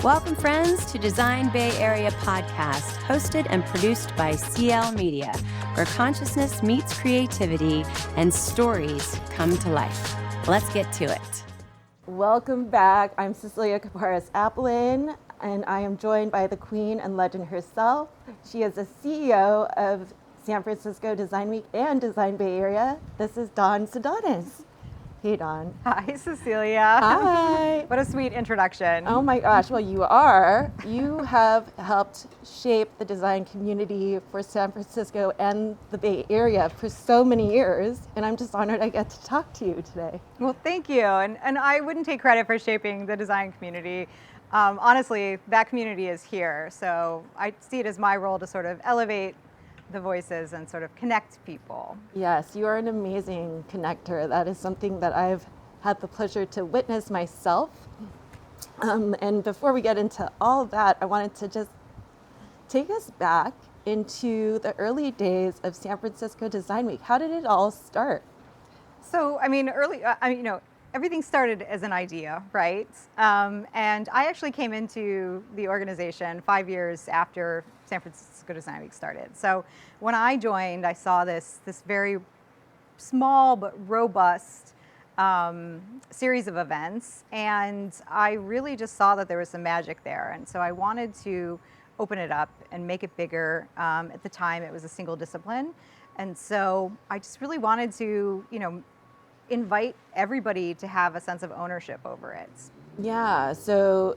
Welcome, friends, to Design Bay Area podcast, hosted and produced by Ciel Media, where consciousness meets creativity and stories come to life. Let's get to it. Welcome back. I'm Cecelia Caparas Apelin, and I am joined by the queen and legend herself. She is the CEO of San Francisco Design Week and Design Bay Area. This is Dawn Zidonis. Hey, Dawn. Hi, Cecelia. Hi. What a sweet introduction. Oh my gosh, well, you are. You have helped shape the design community for San Francisco and the Bay Area for so many years, and I'm just honored I get to talk to you today. Well, thank you. And I wouldn't take credit for shaping the design community. Honestly, that community is here. So I see it as my role to sort of elevate the voices and sort of connect people. Yes, you are an amazing connector. That is something that I've had the pleasure to witness myself. And before we get into all of that, I wanted to just take us back into the early days of San Francisco Design Week. How did it all start? So, everything started as an idea, right? And I actually came into the organization 5 years after San Francisco Design Week started. So when I joined, I saw this very small but robust series of events, and I really just saw that there was some magic there. And so I wanted to open it up and make it bigger. At the time, it was a single discipline. And so I just really wanted to, invite everybody to have a sense of ownership over it. Yeah, so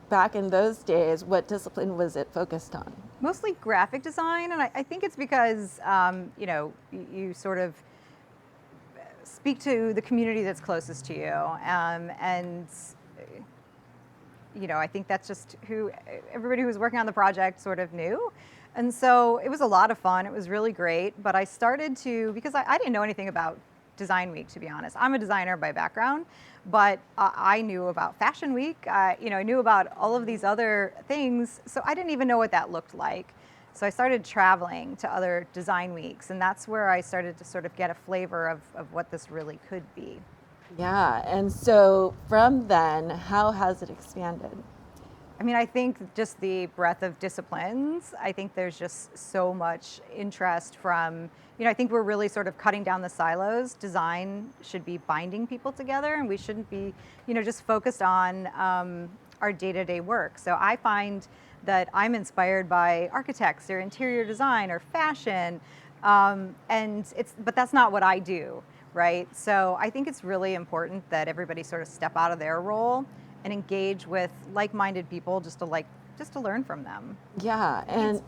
back in those days, what discipline was it focused on? Mostly graphic design, and I think it's because, you sort of speak to the community that's closest to you, and I think that's just who everybody who was working on the project sort of knew. And so it was a lot of fun. It was really great, but I started to, because I didn't know anything about Design Week, to be honest. I'm a designer by background, but I knew about Fashion Week. I knew about all of these other things, so I didn't even know what that looked like. So I started traveling to other design weeks, and that's where I started to sort of get a flavor of what this really could be. Yeah, and so from then, how has it expanded? I think just the breadth of disciplines. I think there's just so much interest from, I think we're really sort of cutting down the silos. Design should be binding people together, and we shouldn't be, just focused on our day-to-day work. So I find that I'm inspired by architects or interior design or fashion, but that's not what I do, right? So I think it's really important that everybody sort of step out of their role and engage with like-minded people just to learn from them. Yeah, and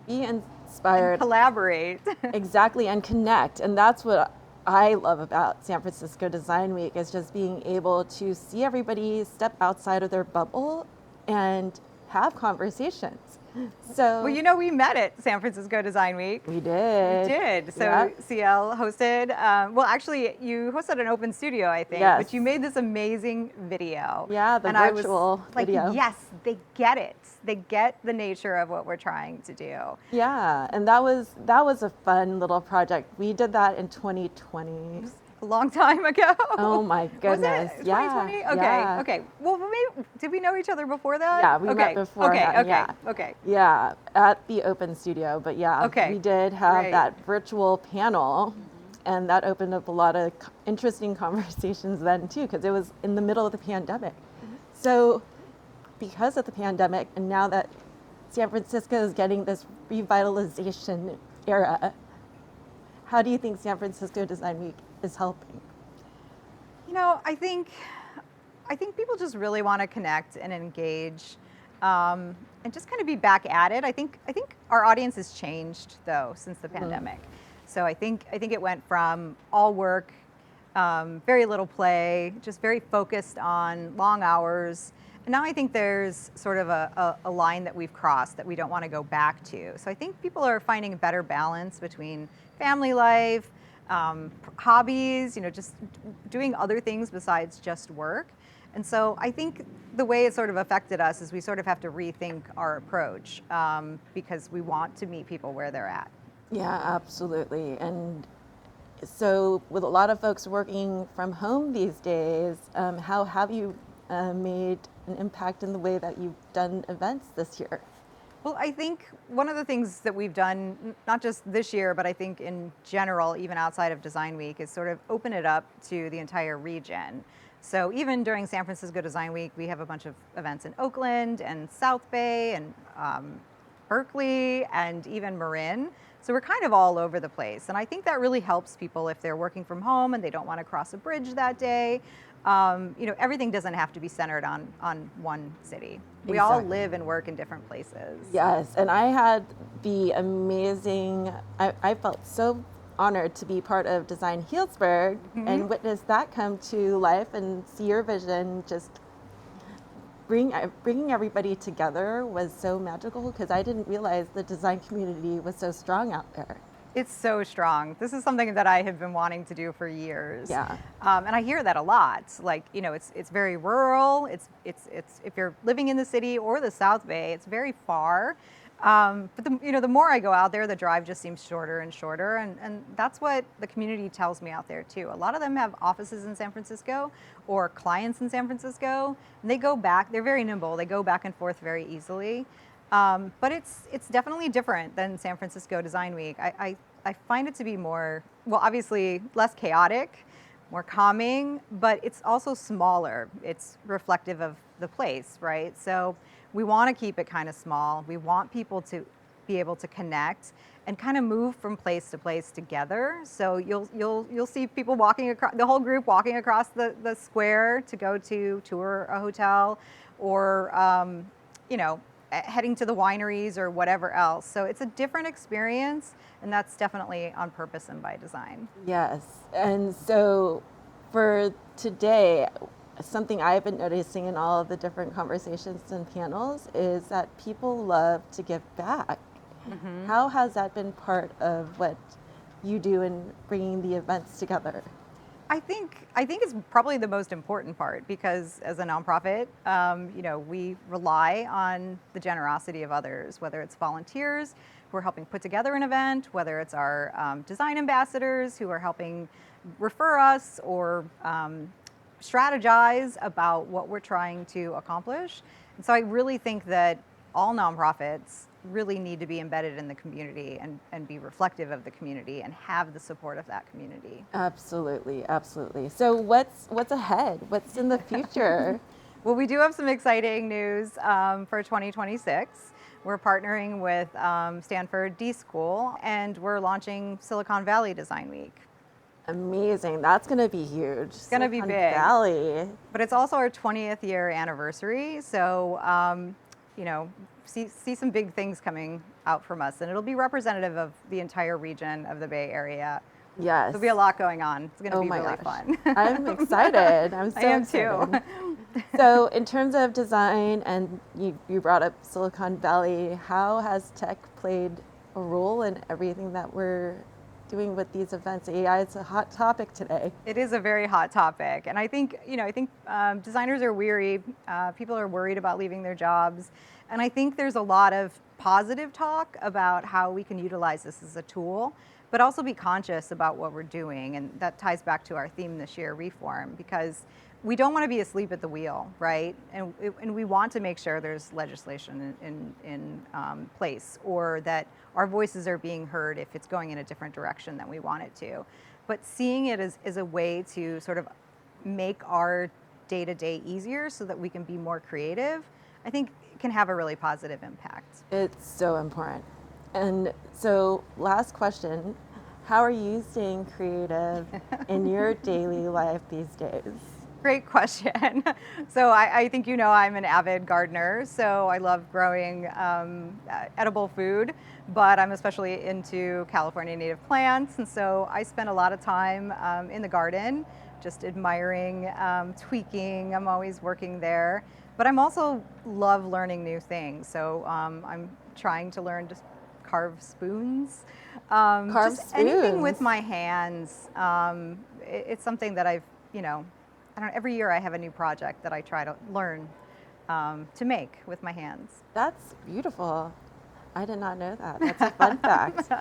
be inspired, and collaborate. Exactly, and connect. And that's what I love about San Francisco Design Week, is just being able to see everybody step outside of their bubble and have conversations. So, well, we met at San Francisco Design Week. We did. So yep. Ciel hosted, actually you hosted an open studio, I think, yes. But you made this amazing video. Yeah, the virtual video. Yes, they get it. They get the nature of what we're trying to do. Yeah, and that was a fun little project. We did that in 2020. A long time ago. Oh my goodness. Was it 2020? Yeah. Okay. Yeah. Okay. Well, maybe, did we know each other before that? Yeah, we met before. Okay. Yeah, at the open studio. But yeah, we did have that virtual panel, and that opened up a lot of interesting conversations then too, because it was in the middle of the pandemic. Mm-hmm. So because of the pandemic, and now that San Francisco is getting this revitalization era, how do you think San Francisco Design Week is helping? I think people just really want to connect and engage, and just kind of be back at it. I think our audience has changed though since the pandemic. So I think it went from all work, very little play, just very focused on long hours. And now I think there's sort of a line that we've crossed that we don't want to go back to. So I think people are finding a better balance between family life, hobbies, just doing other things besides just work. And so I think the way it sort of affected us is we sort of have to rethink our approach, because we want to meet people where they're at. Yeah, absolutely. And so with a lot of folks working from home these days, how have you made an impact in the way that you've done events this year? Well, I think one of the things that we've done, not just this year, but I think in general, even outside of Design Week, is sort of open it up to the entire region. So even during San Francisco Design Week, we have a bunch of events in Oakland and South Bay and Berkeley and even Marin. So we're kind of all over the place. And I think that really helps people if they're working from home and they don't want to cross a bridge that day. Everything doesn't have to be centered on one city. We all live and work in different places. Yes, and I had the amazing, I felt so honored to be part of Design Healdsburg and witness that come to life and see your vision just bringing everybody together was so magical because I didn't realize the design community was so strong out there. It's so strong. This is something that I have been wanting to do for years. Yeah. And I hear that a lot. Like, it's very rural. It's if you're living in the city or the South Bay, it's very far. But the more I go out there, the drive just seems shorter and shorter. And that's what the community tells me out there too. A lot of them have offices in San Francisco or clients in San Francisco. And they go back, they're very nimble. They go back and forth very easily. But it's definitely different than San Francisco Design Week. I find it to be more, well, obviously less chaotic, more calming, but it's also smaller. It's reflective of the place, right? So we want to keep it kind of small. We want people to be able to connect and kind of move from place to place together. So you'll see people walking across, the whole group walking across the square to go to tour a hotel or, heading to the wineries or whatever else. So it's a different experience, and that's definitely on purpose and by design. Yes, and so for today, something I've been noticing in all of the different conversations and panels is that people love to give back. Mm-hmm. How has that been part of what you do in bringing the events together? I think it's probably the most important part because as a nonprofit, we rely on the generosity of others, whether it's volunteers who are helping put together an event, whether it's our design ambassadors who are helping refer us or strategize about what we're trying to accomplish. And so I really think that all nonprofits really need to be embedded in the community and be reflective of the community and have the support of that community. Absolutely, absolutely. So what's ahead? What's in the future? Well, we do have some exciting news for 2026. We're partnering with Stanford D School and we're launching Silicon Valley Design Week. Amazing. That's going to be huge. It's going to be big. Valley. But it's also our 20th year anniversary. So, see some big things coming out from us. And it'll be representative of the entire region of the Bay Area. Yes. There'll be a lot going on. It's going to be really fun. I'm excited. I'm so I am excited. too. So in terms of design, and you brought up Silicon Valley, how has tech played a role in everything that we're doing with these events? AI is a hot topic today. It is a very hot topic, and I think designers are weary. People are worried about leaving their jobs, and I think there's a lot of positive talk about how we can utilize this as a tool, but also be conscious about what we're doing, and that ties back to our theme this year, Reform, because we don't want to be asleep at the wheel, right? And we want to make sure there's legislation in place, or that our voices are being heard if it's going in a different direction than we want it to. But seeing it as a way to sort of make our day-to-day easier so that we can be more creative, I think can have a really positive impact. It's so important. And so last question, how are you staying creative in your daily life these days? Great question. So I think I'm an avid gardener, so I love growing edible food, but I'm especially into California native plants, and so I spend a lot of time in the garden, just admiring, tweaking. I'm always working there, but I'm also love learning new things. So I'm trying to learn to carve spoons. Anything with my hands. It's something that I've, every year I have a new project that I try to learn to make with my hands. That's beautiful. I did not know that. That's a fun fact.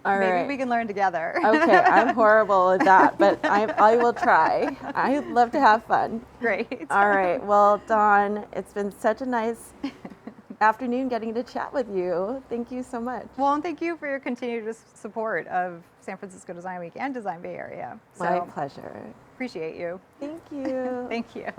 All Maybe right. we can learn together. Okay, I'm horrible at that, but I will try. I love to have fun. Great. All right. Well, Dawn, it's been such a nice afternoon getting to chat with you. Thank you so much. Well, and thank you for your continued support of San Francisco Design Week and Design Bay Area. My pleasure. Appreciate you. Thank you. Thank you.